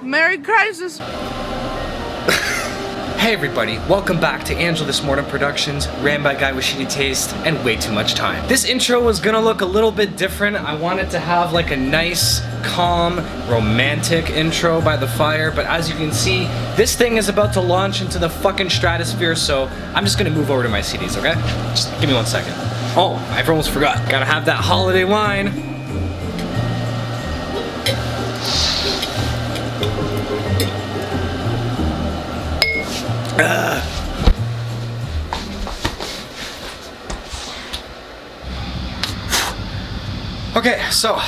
Merry Crisis. Hey everybody, welcome back to Angelus Mortem Productions, ran by a guy with shitty taste and way too much time. This intro was gonna look a little bit different. I wanted to have like a nice, calm, romantic intro by the fire, but as you can see, this thing is about to launch into the fucking stratosphere, so I'm just gonna move over to my CDs, okay? Just give me 1 second. Oh, I almost forgot. Gotta have that holiday wine. Okay, so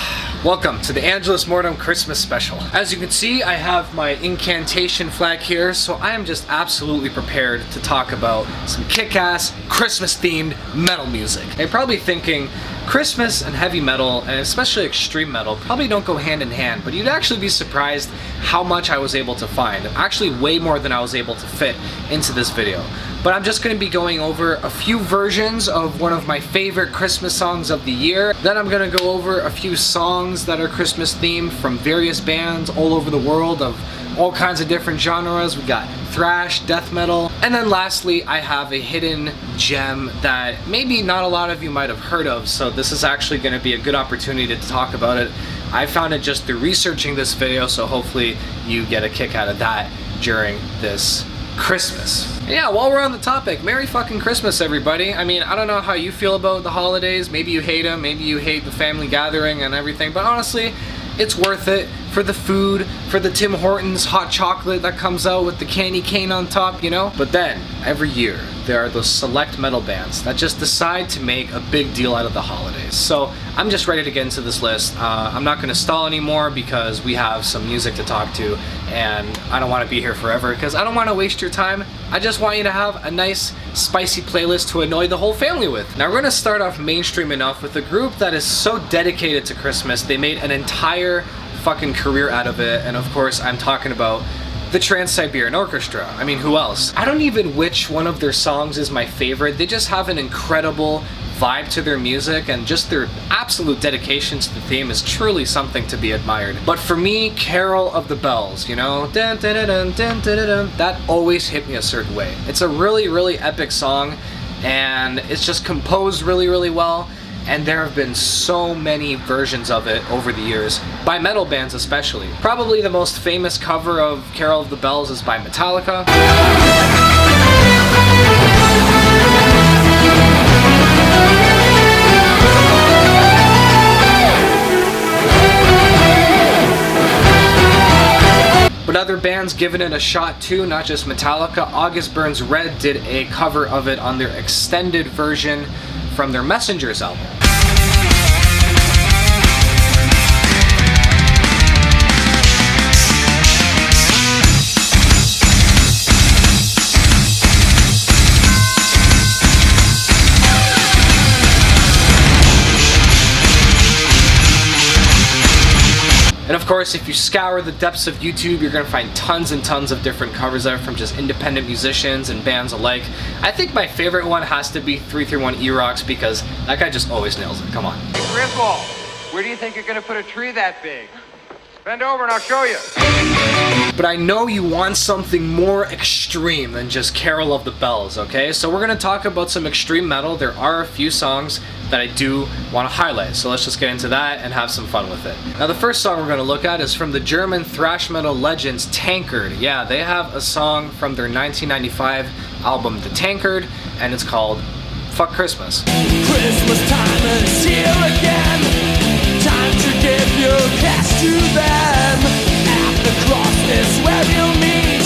welcome to the Angelus Mortem Christmas special. As you can see, I have my incantation flag here, so I am just absolutely prepared to talk about some kick-ass, Christmas-themed metal music. You're probably thinking, Christmas and heavy metal, and especially extreme metal, probably don't go hand in hand, but you'd actually be surprised how much I was able to find. Actually, way more than I was able to fit into this video. But I'm just going to be going over a few versions of one of my favorite Christmas songs of the year. Then I'm going to go over a few songs that are Christmas themed from various bands all over the world of all kinds of different genres. We got thrash, death metal, and then lastly I have a hidden gem that maybe not a lot of you might have heard of, so this is actually going to be a good opportunity to talk about it. I found it just through researching this video, so hopefully you get a kick out of that during this Christmas. And yeah, while we're on the topic, Merry fucking Christmas, everybody. I mean, I don't know how you feel about the holidays. Maybe you hate them, maybe you hate the family gathering and everything, but honestly, it's worth it for the food, for the Tim Hortons hot chocolate that comes out with the candy cane on top, you know? But then, every year, there are those select metal bands that just decide to make a big deal out of the holidays. So, I'm just ready to get into this list. I'm not gonna stall anymore because we have some music to talk to, and I don't wanna be here forever because I don't wanna waste your time. I just want you to have a nice, spicy playlist to annoy the whole family with. Now, we're gonna start off mainstream enough with a group that is so dedicated to Christmas, they made an entire fucking career out of it, and of course I'm talking about the Trans-Siberian Orchestra. I mean, who else? I don't even which one of their songs is my favorite. They just have an incredible vibe to their music, and just their absolute dedication to the theme is truly something to be admired. But for me, Carol of the Bells, you know, dun, dun, dun, dun, dun, dun, dun, that always hit me a certain way. It's a really, really epic song, and it's just composed really, really well. And there have been so many versions of it over the years, by metal bands especially. Probably the most famous cover of Carol of the Bells is by Metallica. But other bands giving it a shot too, not just Metallica. August Burns Red did a cover of it on their extended version from their Messengers album. And of course, if you scour the depths of YouTube, you're gonna find tons and tons of different covers there from just independent musicians and bands alike. I think my favorite one has to be 331 E-Rocks because that guy just always nails it. Come on. Hey, Griswold, where do you think you're gonna put a tree that big? Bend over and I'll show you. But I know you want something more extreme than just Carol of the Bells, okay? So we're gonna talk about some extreme metal. There are a few songs that I do want to highlight, so let's just get into that and have some fun with it. Now the first song we're going to look at is from the German thrash metal legends Tankard. Yeah, they have a song from their 1995 album The Tankard, and it's called Fuck Christmas. Christmas time is here again. Time to give your cash to them. At the cross is where you'll meet,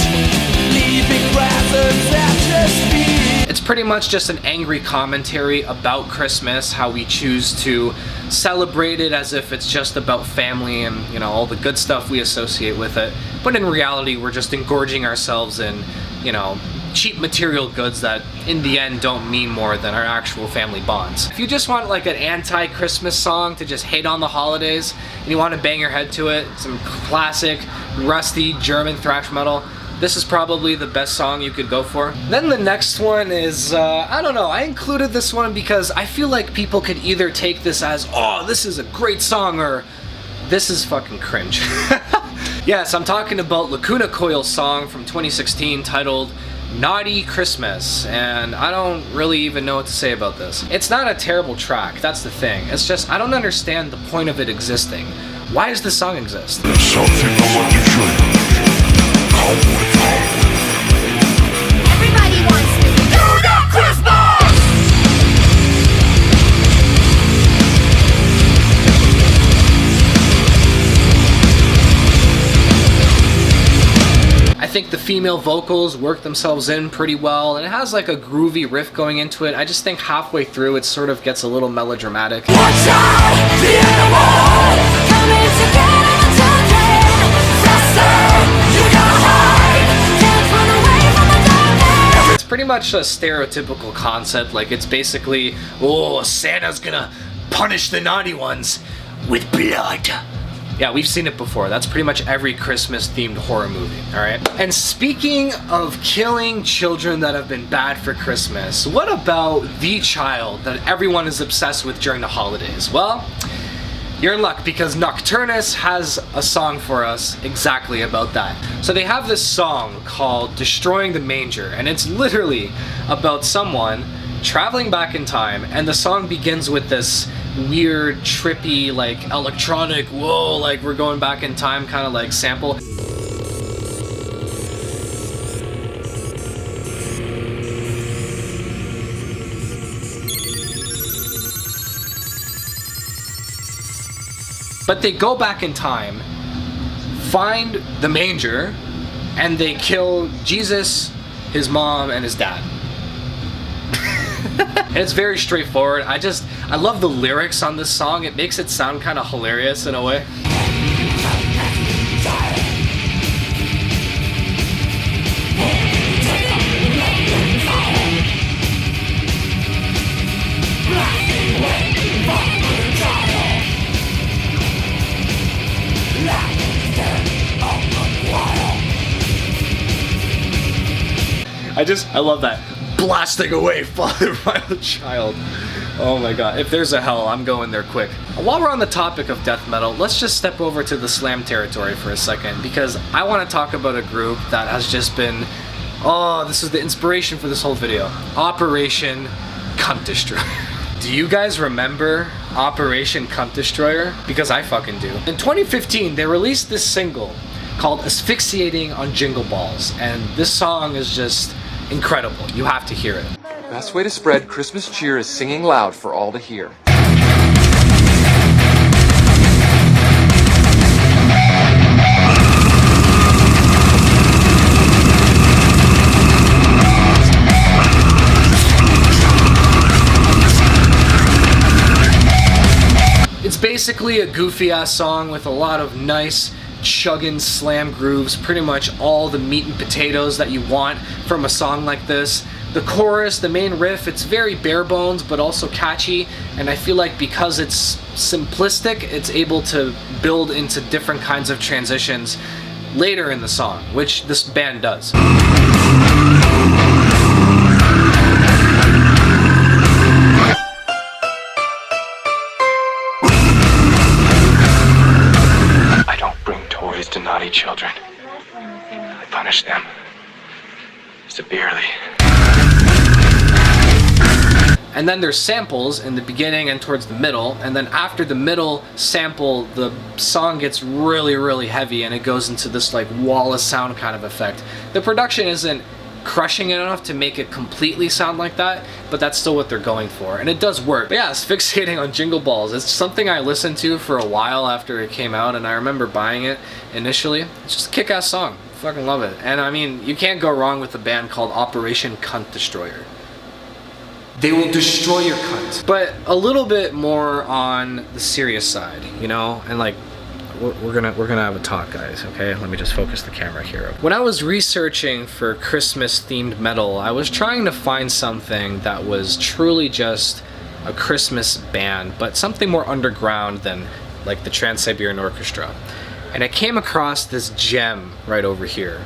leaving presents at your feet. It's pretty much just an angry commentary about Christmas, how we choose to celebrate it as if it's just about family and, you know, all the good stuff we associate with it. But in reality, we're just engorging ourselves in, you know, cheap material goods that in the end don't mean more than our actual family bonds. If you just want like an anti-Christmas song to just hate on the holidays and you want to bang your head to it, some classic, rusty German thrash metal, this is probably the best song you could go for. Then the next one is, I don't know, I included this one because I feel like people could either take this as, oh, this is a great song, or this is fucking cringe. Yes, I'm talking about Lacuna Coil's song from 2016 titled Naughty Christmas, and I don't really even know what to say about this. It's not a terrible track, that's the thing. It's just, I don't understand the point of it existing. Why does this song exist? There's something I want to show you. Everybody wants to do that Christmas! I think the female vocals work themselves in pretty well, and it has like a groovy riff going into it. I just think halfway through it sort of gets a little melodramatic. Watch out, the animal coming to get our children. Faster, you gotta hide, can't run away from the darkness. It's pretty much a stereotypical concept. Like, it's basically, oh, Santa's gonna punish the naughty ones with blood. Yeah, we've seen it before. That's pretty much every Christmas-themed horror movie, alright? And speaking of killing children that have been bad for Christmas, what about the child that everyone is obsessed with during the holidays? Well, you're in luck, because Nocturnus has a song for us exactly about that. So they have this song called Destroying the Manger, and it's literally about someone traveling back in time, and the song begins with this weird, trippy, like electronic, whoa, like we're going back in time kind of like sample. But they go back in time, find the manger, and they kill Jesus, his mom, and his dad. And it's very straightforward. I love the lyrics on this song. It makes it sound kind of hilarious in a way. I love that. Blasting away, fathered by a child. Oh my god, if there's a hell, I'm going there quick. While we're on the topic of death metal, let's just step over to the slam territory for a second, because I want to talk about a group that has just been, oh, this is the inspiration for this whole video. Operation Cunt Destroyer. Do you guys remember Operation Cunt Destroyer? Because I fucking do. In 2015, they released this single called Asphyxiating on Jingle Balls, and this song is just incredible. You have to hear it. Best way to spread Christmas cheer is singing loud for all to hear. It's basically a goofy ass song with a lot of nice chugging slam grooves, pretty much all the meat and potatoes that you want from a song like this. The chorus, the main riff, it's very bare bones but also catchy, and I feel like because it's simplistic, it's able to build into different kinds of transitions later in the song, which this band does. I don't bring toys to naughty children. I punish them severely. And then there's samples in the beginning and towards the middle, and then after the middle sample, the song gets really, really heavy and it goes into this like wall of sound kind of effect. The production isn't crushing it enough to make it completely sound like that, but that's still what they're going for, and it does work. But yeah, Asphyxiating on Jingle Balls, it's something I listened to for a while after it came out, and I remember buying it initially. It's just a kick-ass song. I fucking love it. And I mean, you can't go wrong with a band called Operation Cunt Destroyer. They will destroy your cunt. But a little bit more on the serious side, you know, and like we're gonna have a talk, guys. Okay, let me just focus the camera here. When I was researching for Christmas themed metal, I was trying to find something that was truly just a Christmas band, but something more underground than like the Trans-Siberian Orchestra. And I came across this gem right over here.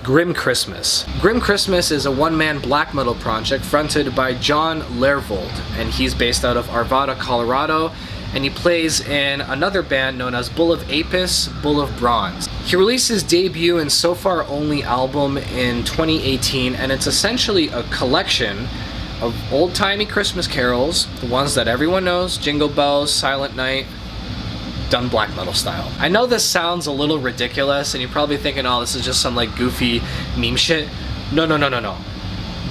Grim Christmas. Grim Christmas is a one-man black metal project fronted by John Lervold, and he's based out of Arvada, Colorado, and he plays in another band known as Bull of Apis, Bull of Bronze. He released his debut and so far only album in 2018, and it's essentially a collection of old-timey Christmas carols, the ones that everyone knows, Jingle Bells, Silent Night, done black metal style. I know this sounds a little ridiculous, and you're probably thinking, oh, this is just some like goofy meme shit. No.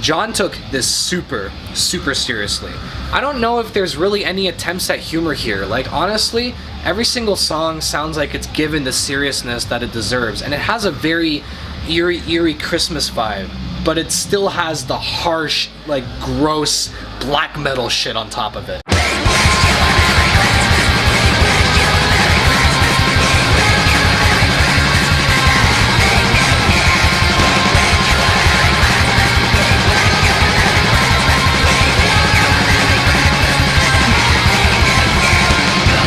John took this super seriously. I don't know if there's really any attempts at humor here. Like, honestly, every single song sounds like it's given the seriousness that it deserves, and it has a very eerie Christmas vibe, but it still has the harsh, like, gross black metal shit on top of it.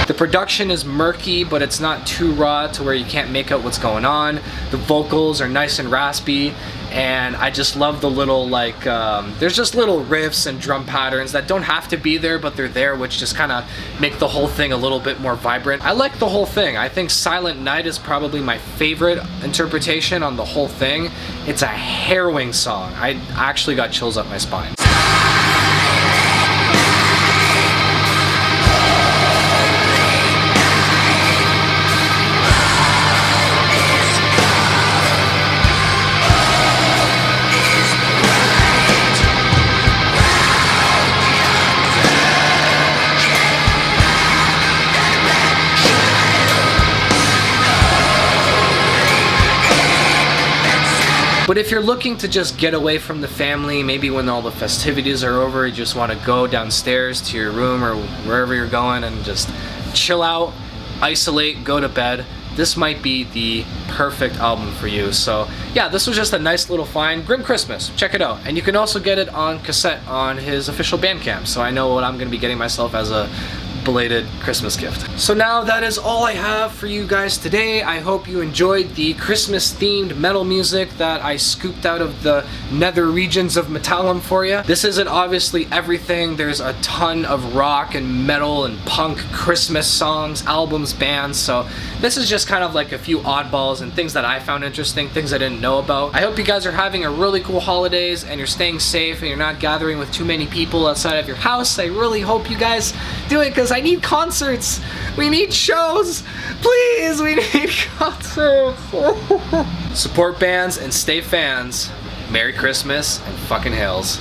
The production is murky, but it's not too raw to where you can't make out what's going on. The vocals are nice and raspy, and I just love the little, like, there's just little riffs and drum patterns that don't have to be there, but they're there, which just kind of make the whole thing a little bit more vibrant. I like the whole thing. I think Silent Night is probably my favorite interpretation on the whole thing. It's a harrowing song. I actually got chills up my spine. But if you're looking to just get away from the family, maybe when all the festivities are over, you just want to go downstairs to your room or wherever you're going and just chill out, isolate, go to bed, this might be the perfect album for you. So yeah, this was just a nice little find. Grim Christmas, check it out. And you can also get it on cassette on his official Bandcamp, so I know what I'm going to be getting myself as a belated Christmas gift. So now that is all I have for you guys today. I hope you enjoyed the Christmas themed metal music that I scooped out of the nether regions of Metallum for you. This isn't obviously everything. There's a ton of rock and metal and punk Christmas songs, albums, bands, so this is just kind of like a few oddballs and things that I found interesting, things I didn't know about. I hope you guys are having a really cool holidays and you're staying safe and you're not gathering with too many people outside of your house. I really hope you guys do it, because I need concerts. We need shows. Please, we need concerts. Support bands and stay fans. Merry Christmas and fucking hails.